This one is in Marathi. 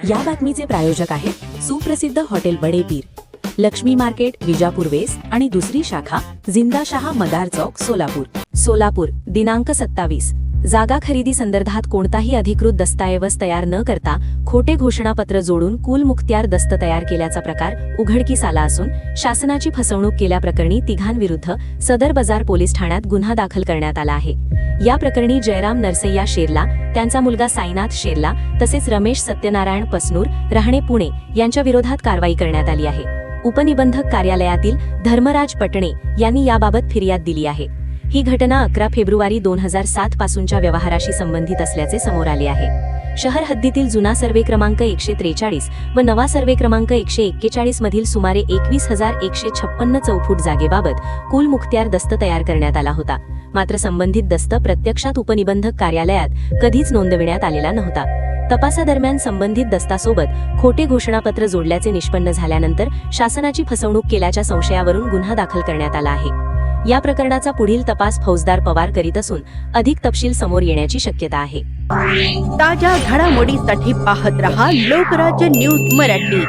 या बातमीचे प्रायोजक आहेत सुप्रसिद्ध हॉटेल बडे पीर, लक्ष्मी मार्केट, विजापूर वेस्ट आणि दुसरी शाखा जिंदाशहा मदार चौक, सोलापूर. दिनांक 27. जागा खरेदी संदर्भात कोणताही अधिकृत दस्तऐवज तयार न करता खोटे घोषणापत्र जोडून कुल मुख्तियार दस्त तयार केल्याचा प्रकार उघडकीस आला असून शासनाची फसवणूक केल्याप्रकरणी तिघांविरुद्ध सदर बाजार पोलीस ठाण्यात गुन्हा दाखल करण्यात आला आहे. या प्रकरणी जयराम नरसय्या शेरला, त्यांचा मुलगा साईनाथ शेरला तसेच रमेश सत्यनारायण पसनूर, राहणे पुणे यांच्या विरोधात कारवाई करण्यात आली आहे. उपनिबंधक कार्यालयातील धर्मराज पटणे यांनी याबाबत फिर्याद दिली आहे. ही घटना 11 फेब्रुवारी 2007 पासूनच्या व्यवहाराशी संबंधित असल्याचे समोर आले आहे. शहर हद्दीतील जुना सर्वे क्रमांक 143 व नवा सर्वे क्रमांक 141 मधील सुमारे 21,156 चौफूट जागेबाबत कुल मुख्तियार दस्त तयार करण्यात आला होता. मात्र संबंधित दस्त प्रत्यक्षात उपनिबंधक कार्यालयात कधीच नोंदविण्यात आलेला नव्हता. तपासादरम्यान संबंधित दस्तासोबत खोटे घोषणापत्र जोडल्याचे निष्पन्न झाल्यानंतर शासनाची फसवणूक केल्याच्या संशयावरून गुन्हा दाखल करण्यात आला आहे. या प्रकरणाचा पुढील तपास फौजदार पवार करीत असून अधिक तपशील समोर येण्याची शक्यता आहे. ताज्या घडामोडीसाठी पाहत रहा लोकराज्य न्यूज मराठी.